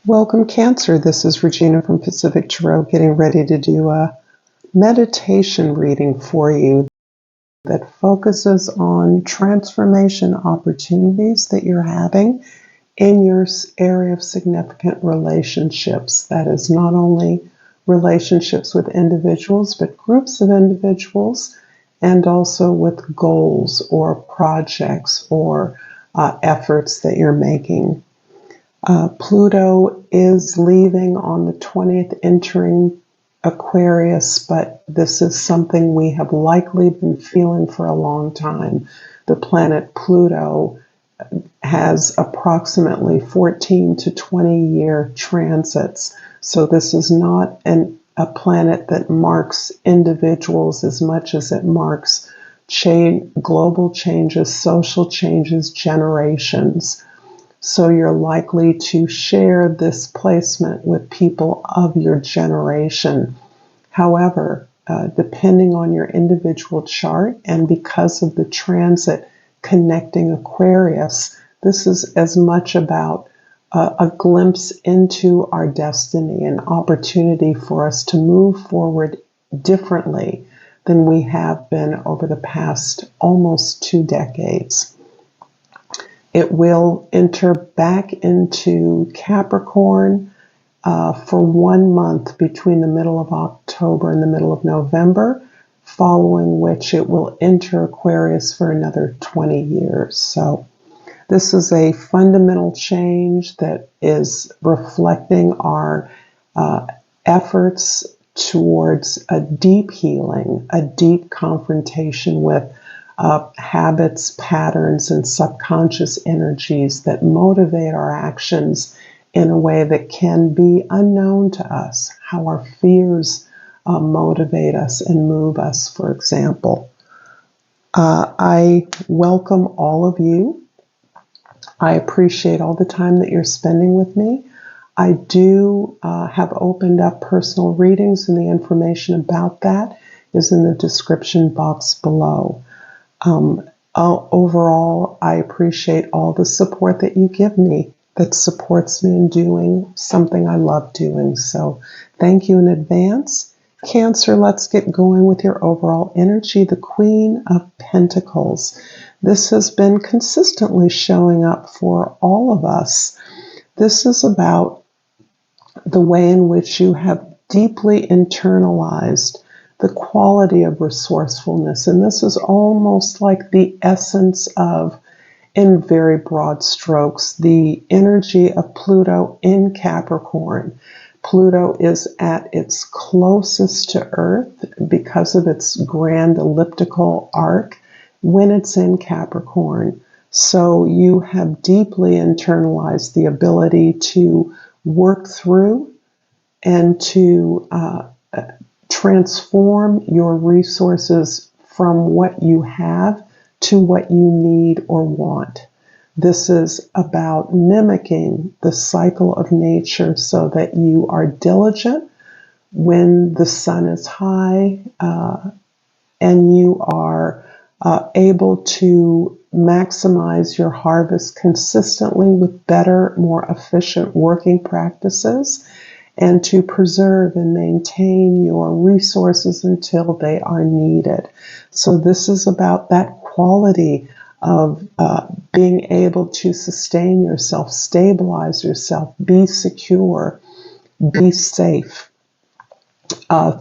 Welcome, Cancer. This is Regina from Pacific Tarot getting ready to do a meditation reading for you that focuses on transformation opportunities that you're having in your area of significant relationships. That is not only relationships with individuals, but groups of individuals, and also with goals or projects or efforts that you're making. Pluto is leaving on the 20th, entering Aquarius, but this is something we have likely been feeling for a long time. The planet Pluto has approximately 14 to 20 year transits. So this is not a planet that marks individuals as much as it marks global changes, social changes, generations. So you're likely to share this placement with people of your generation. However, depending on your individual chart and because of the transit connecting Aquarius, this is as much about a glimpse into our destiny, an opportunity for us to move forward differently than we have been over the past almost 2 decades. It will enter back into Capricorn for 1 month between the middle of October and the middle of November, following which it will enter Aquarius for another 20 years. So this is a fundamental change that is reflecting our efforts towards a deep healing, a deep confrontation with habits, patterns, and subconscious energies that motivate our actions in a way that can be unknown to us, how our fears motivate us and move us, for example. I welcome all of you. I appreciate all the time that you're spending with me. I do have opened up personal readings, and the information about that is in the description box below. Overall, I appreciate all the support that you give me that supports me in doing something I love doing. So thank you in advance. Cancer, let's get going with your overall energy. The Queen of Pentacles. This has been consistently showing up for all of us. This is about the way in which you have deeply internalized the quality of resourcefulness. And this is almost like the essence of, in very broad strokes, the energy of Pluto in Capricorn. Pluto is at its closest to Earth because of its grand elliptical arc when it's in Capricorn. So you have deeply internalized the ability to work through and to transform your resources from what you have to what you need or want. This is about mimicking the cycle of nature so that you are diligent when the sun is high and you are able to maximize your harvest consistently with better, more efficient working practices, and to preserve and maintain your resources until they are needed. So this is about that quality of being able to sustain yourself, stabilize yourself, be secure, be safe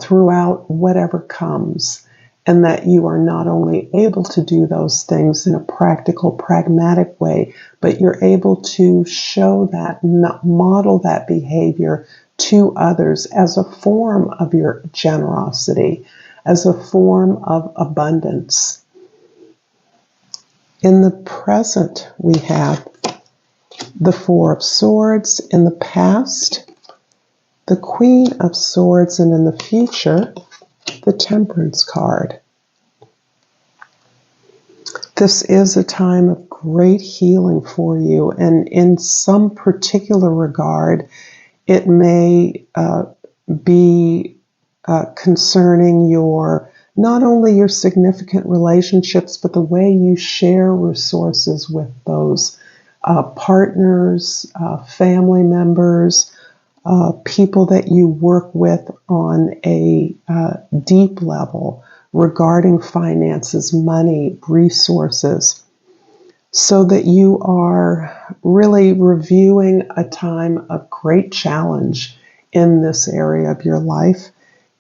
throughout whatever comes. And that you are not only able to do those things in a practical, pragmatic way, but you're able to show that, model that behavior to others as a form of your generosity, as a form of abundance. In the present, we have the Four of Swords. In the past, the Queen of Swords, and in the future, the Temperance card. This is a time of great healing for you, and in some particular regard, it may be concerning not only your significant relationships, but the way you share resources with those partners, family members, people that you work with on a deep level regarding finances, money, resources, so that you are really reviewing a time of great challenge in this area of your life,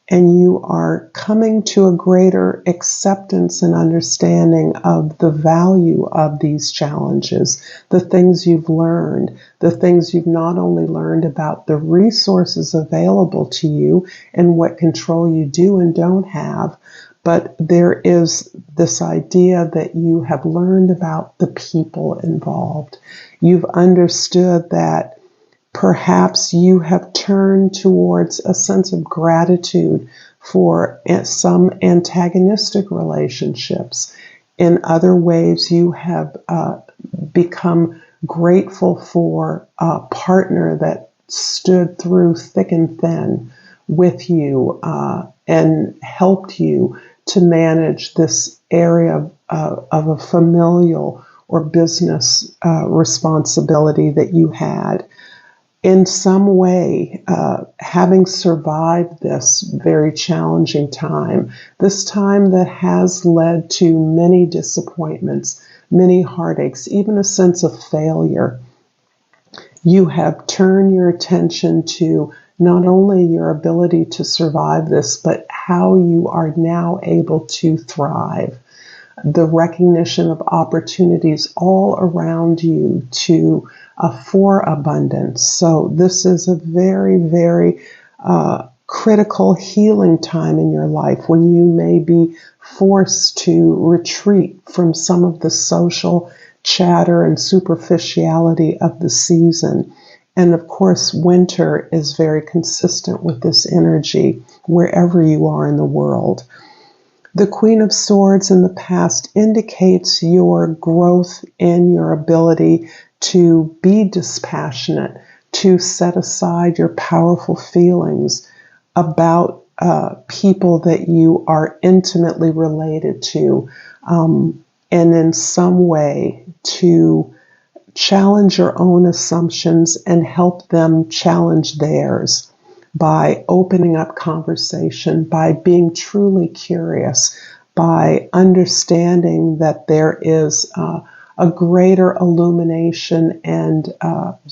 and you are coming to a greater acceptance and understanding of the value of these challenges, the things you've learned, the things you've not only learned about the resources available to you and what control you do and don't have, but there is this idea that you have learned about the people involved. You've understood that perhaps you have turned towards a sense of gratitude for some antagonistic relationships. In other ways, you have become grateful for a partner that stood through thick and thin with you and helped you to manage this area of a familial or business responsibility that you had. In some way, having survived this very challenging time, this time that has led to many disappointments, many heartaches, even a sense of failure, you have turned your attention to not only your ability to survive this, but how you are now able to thrive. The recognition of opportunities all around you for abundance. So this is a very, very critical healing time in your life when you may be forced to retreat from some of the social chatter and superficiality of the season. And of course, winter is very consistent with this energy wherever you are in the world. The Queen of Swords in the past indicates your growth in your ability to be dispassionate, to set aside your powerful feelings about people that you are intimately related to, and in some way to challenge your own assumptions and help them challenge theirs by opening up conversation, by being truly curious, by understanding that there is a greater illumination and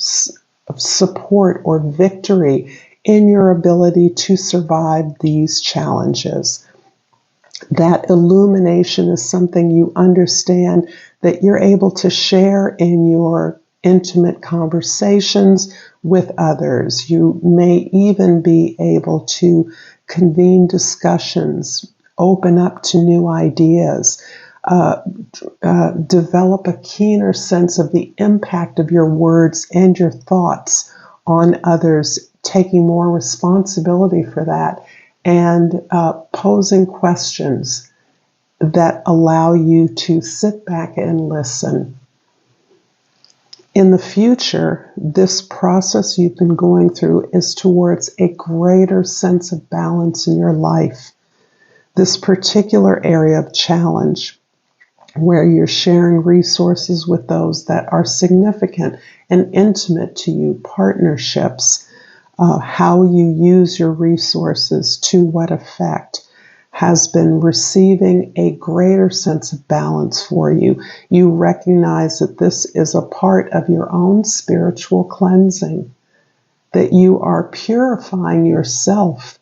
support or victory in your ability to survive these challenges. That illumination is something you understand that you're able to share in your intimate conversations with others. You may even be able to convene discussions, open up to new ideas, develop a keener sense of the impact of your words and your thoughts on others, taking more responsibility for that, and posing questions that allow you to sit back and listen. In the future, this process you've been going through is towards a greater sense of balance in your life. This particular area of challenge, where you're sharing resources with those that are significant and intimate to you, partnerships, how you use your resources, to what effect, has been receiving a greater sense of balance for you. You recognize that this is a part of your own spiritual cleansing, that you are purifying yourself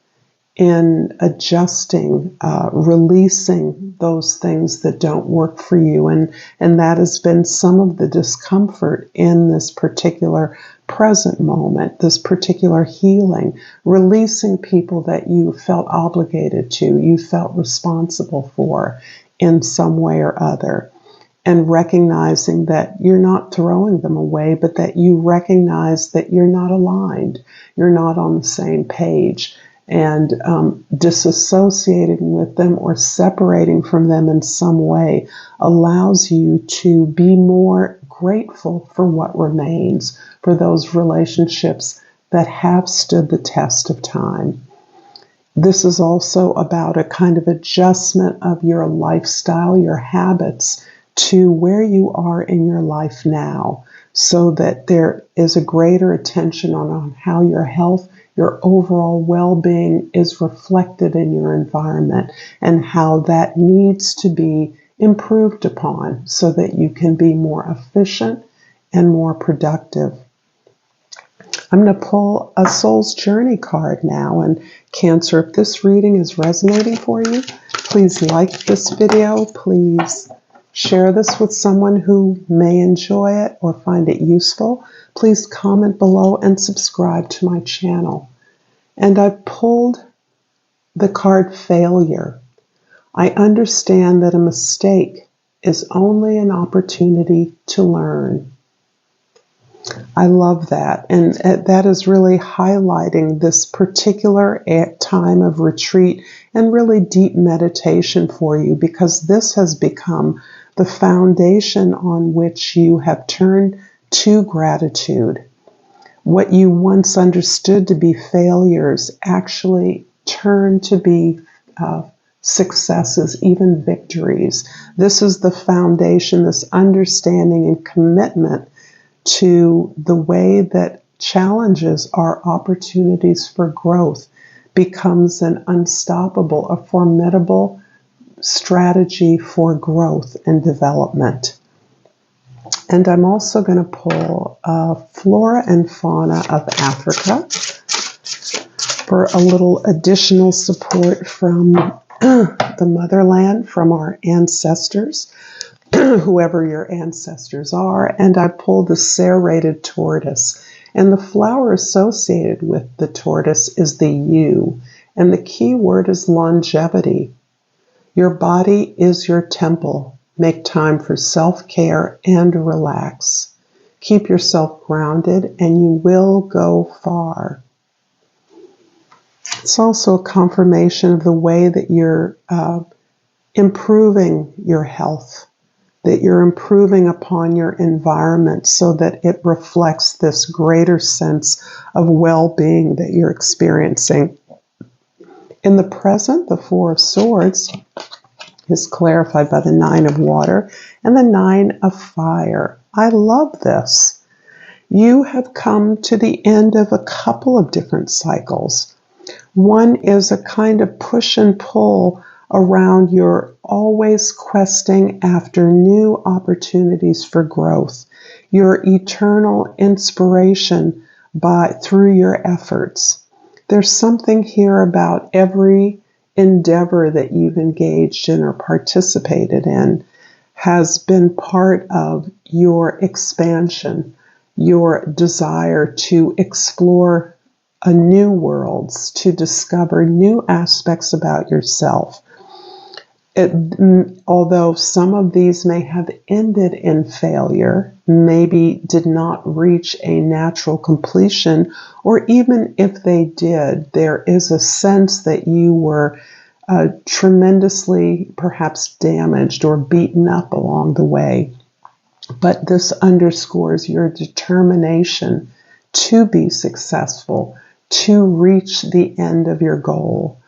in adjusting, releasing those things that don't work for you. And that has been some of the discomfort in this particular present moment, this particular healing, releasing people that you felt obligated to, you felt responsible for in some way or other. And recognizing that you're not throwing them away, but that you recognize that you're not aligned, you're not on the same page. And disassociating with them or separating from them in some way allows you to be more grateful for what remains, for those relationships that have stood the test of time. This is also about a kind of adjustment of your lifestyle, your habits, to where you are in your life now. so that there is a greater attention on how your health, your overall well-being is reflected in your environment and how that needs to be improved upon so that you can be more efficient and more productive. I'm going to pull a Soul's Journey card now. And Cancer, if this reading is resonating for you, please like this video. Please share this with someone who may enjoy it or find it useful. Please comment below and subscribe to my channel. And I pulled the card Failure. I understand that a mistake is only an opportunity to learn. I love that. And that is really highlighting this particular time of retreat and really deep meditation for you, because this has become the foundation on which you have turned to gratitude. What you once understood to be failures actually turn to be successes, even victories. This is the foundation, this understanding and commitment to the way that challenges are opportunities for growth becomes an unstoppable, a formidable strategy for growth and development. And I'm also going to pull Flora and Fauna of Africa for a little additional support from the motherland, from our ancestors, whoever your ancestors are. And I pulled the serrated tortoise. And the flower associated with the tortoise is the yew. And the key word is longevity. Your body is your temple. Make time for self-care and relax. Keep yourself grounded and you will go far. It's also a confirmation of the way that you're improving your health, that you're improving upon your environment so that it reflects this greater sense of well-being that you're experiencing. In the present, the Four of Swords is clarified by the Nine of Water and the Nine of Fire. I love this. You have come to the end of a couple of different cycles. One is a kind of push and pull around your always questing after new opportunities for growth, your eternal inspiration through your efforts. There's something here about every endeavor that you've engaged in or participated in has been part of your expansion, your desire to explore new worlds, to discover new aspects about yourself. Although some of these may have ended in failure, maybe did not reach a natural completion, or even if they did, there is a sense that you were tremendously perhaps damaged or beaten up along the way. But this underscores your determination to be successful, to reach the end of your goal.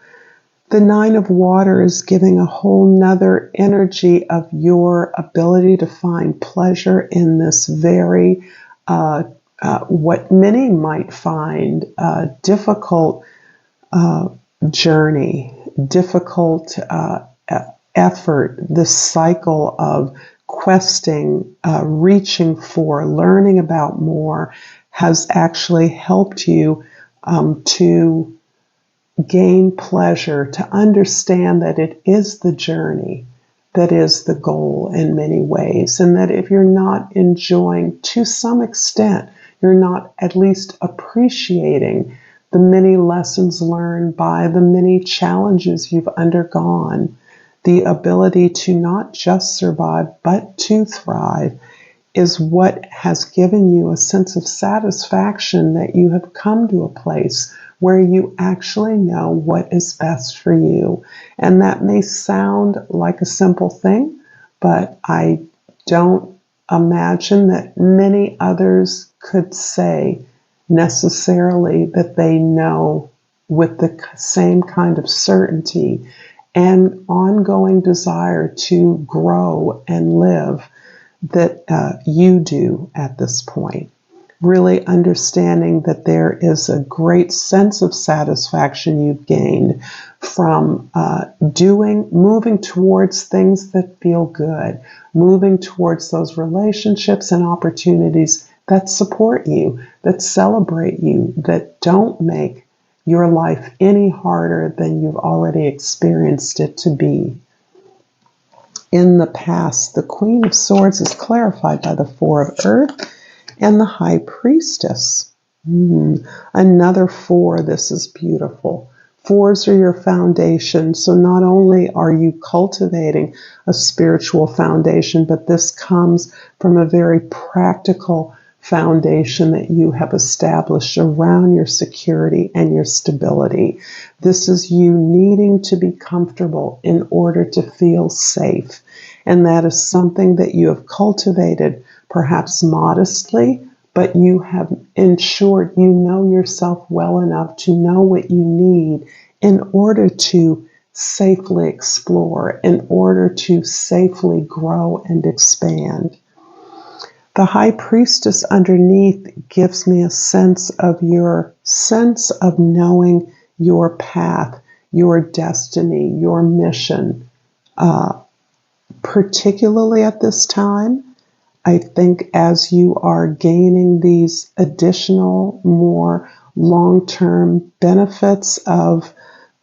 The Nine of Water is giving a whole nother energy of your ability to find pleasure in this very, what many might find difficult journey, difficult effort, this cycle of questing, reaching for, learning about more has actually helped you to gain pleasure, to understand that it is the journey that is the goal in many ways, and that if you're not enjoying to some extent, you're not at least appreciating the many lessons learned by the many challenges you've undergone, the ability to not just survive but to thrive is what has given you a sense of satisfaction that you have come to a place where you actually know what is best for you. And that may sound like a simple thing, but I don't imagine that many others could say necessarily that they know with the same kind of certainty and ongoing desire to grow and live that you do at this point. Really understanding that there is a great sense of satisfaction you've gained from moving towards things that feel good, moving towards those relationships and opportunities that support you, that celebrate you, that don't make your life any harder than you've already experienced it to be. In the past, the Queen of Swords is clarified by the Four of Earth and the High Priestess. Another four. This is beautiful. Fours are your foundation. So not only are you cultivating a spiritual foundation, but this comes from a very practical foundation that you have established around your security and your stability. This is you needing to be comfortable in order to feel safe. And that is something that you have cultivated, perhaps modestly, but you have ensured you know yourself well enough to know what you need in order to safely explore, in order to safely grow and expand. The High Priestess underneath gives me a sense of your sense of knowing your path, your destiny, your mission. Particularly at this time, I think as you are gaining these additional, more long-term benefits of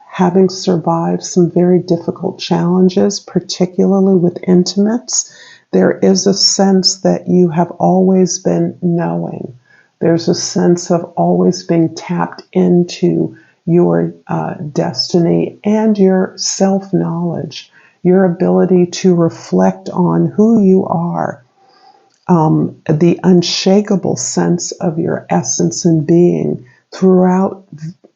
having survived some very difficult challenges, particularly with intimates, there is a sense that you have always been knowing. There's a sense of always being tapped into your destiny and your self-knowledge, your ability to reflect on who you are, the unshakable sense of your essence and being throughout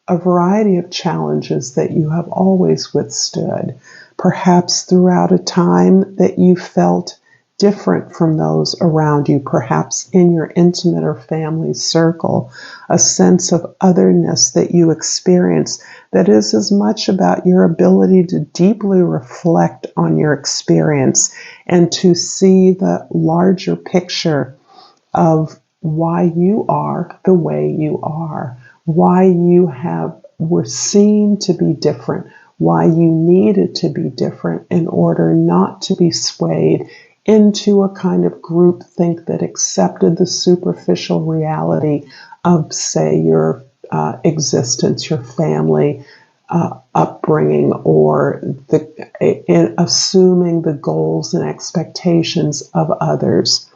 a variety of challenges that you have always withstood, perhaps throughout a time that you felt different from those around you, perhaps in your intimate or family circle, a sense of otherness that you experience that is as much about your ability to deeply reflect on your experience and to see the larger picture of why you are the way you are, why you were seen to be different, why you needed to be different in order not to be swayed into a kind of groupthink that accepted the superficial reality of, say, your existence, your family upbringing, or assuming the goals and expectations of others,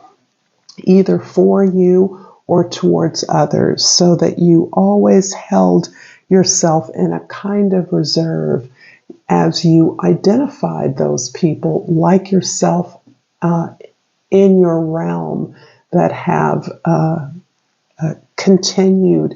either for you or towards others, so that you always held yourself in a kind of reserve as you identified those people like yourself in your realm that have continued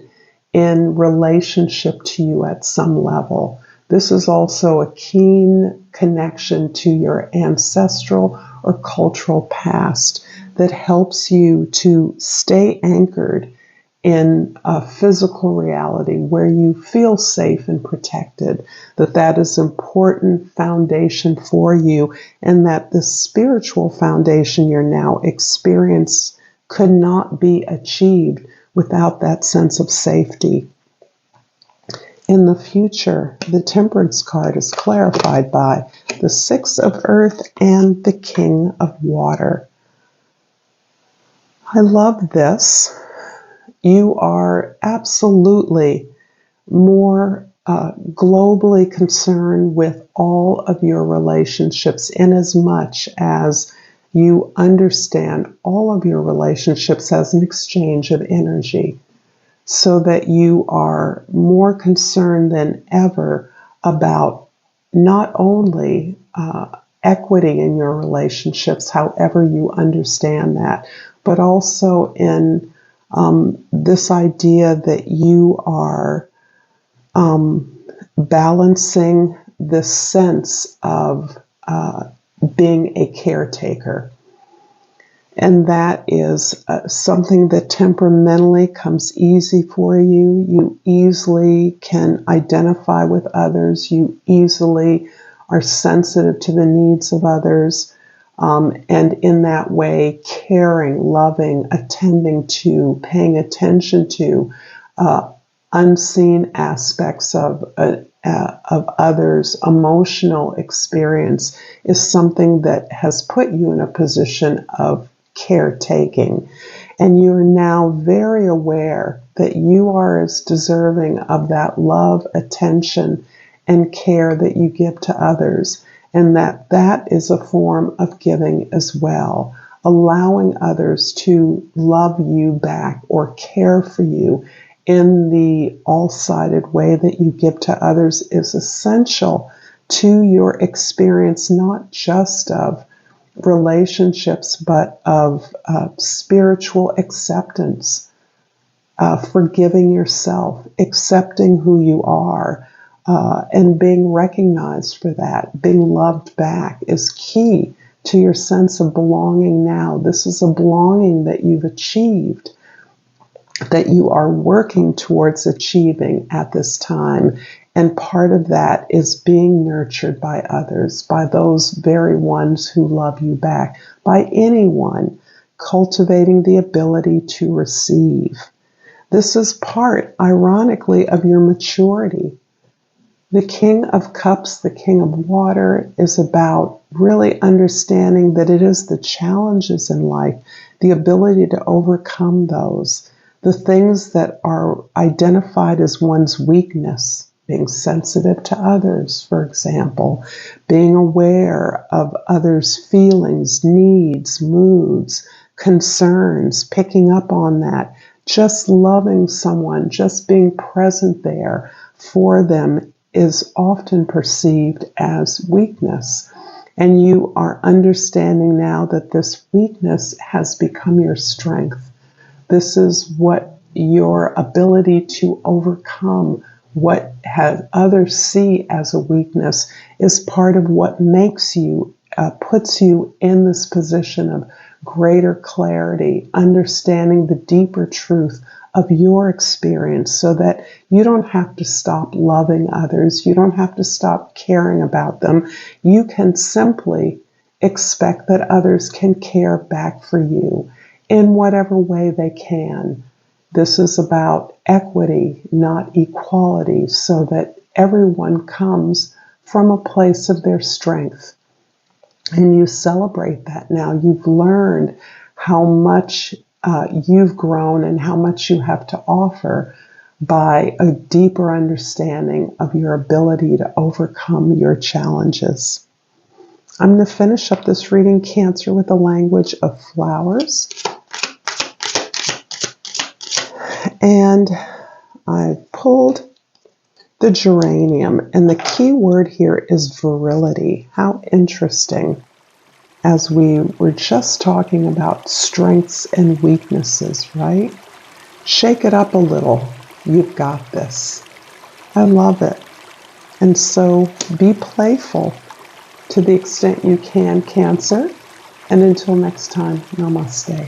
in relationship to you at some level. This is also a keen connection to your ancestral or cultural past that helps you to stay anchored in a physical reality where you feel safe and protected, that is important foundation for you, and that the spiritual foundation you're now experiencing could not be achieved without that sense of safety. In the future, the Temperance card is clarified by the Six of Earth and the King of Water. I love this. You are absolutely more globally concerned with all of your relationships, in as much as you understand all of your relationships as an exchange of energy, so that you are more concerned than ever about not only equity in your relationships, however you understand that, but also in this idea that you are balancing the sense of being a caretaker. And that is something that temperamentally comes easy for you. You easily can identify with others. You easily are sensitive to the needs of others. And in that way, caring, loving, attending to, paying attention to unseen aspects of others' emotional experience is something that has put you in a position of caretaking. And you are now very aware that you are as deserving of that love, attention, and care that you give to others, and that that is a form of giving as well. Allowing others to love you back or care for you in the all-sided way that you give to others is essential to your experience, not just of relationships, but of spiritual acceptance, forgiving yourself, accepting who you are, and being recognized for that, being loved back is key to your sense of belonging now. This is a belonging that you've achieved, that you are working towards achieving at this time. And part of that is being nurtured by others, by those very ones who love you back, by anyone, cultivating the ability to receive. This is part, ironically, of your maturity. The King of Cups, the King of Water, is about really understanding that it is the challenges in life, the ability to overcome those, the things that are identified as one's weakness, being sensitive to others, for example, being aware of others' feelings, needs, moods, concerns, picking up on that, just loving someone, just being present there for them is often perceived as weakness. And you are understanding now that this weakness has become your strength. This is what your ability to overcome what others see as a weakness is part of what makes you, puts you in this position of greater clarity, understanding the deeper truth of your experience so that you don't have to stop loving others. You don't have to stop caring about them. You can simply expect that others can care back for you in whatever way they can. This is about equity, not equality, so that everyone comes from a place of their strength. And you celebrate that now. You've learned how much you've grown and how much you have to offer by a deeper understanding of your ability to overcome your challenges. I'm going to finish up this reading, Cancer, with the language of flowers. And I pulled the geranium, and the key word here is virility. How interesting. As we were just talking about strengths and weaknesses, right? Shake it up a little. You've got this. I love it. And so be playful to the extent you can, Cancer. And until next time, namaste.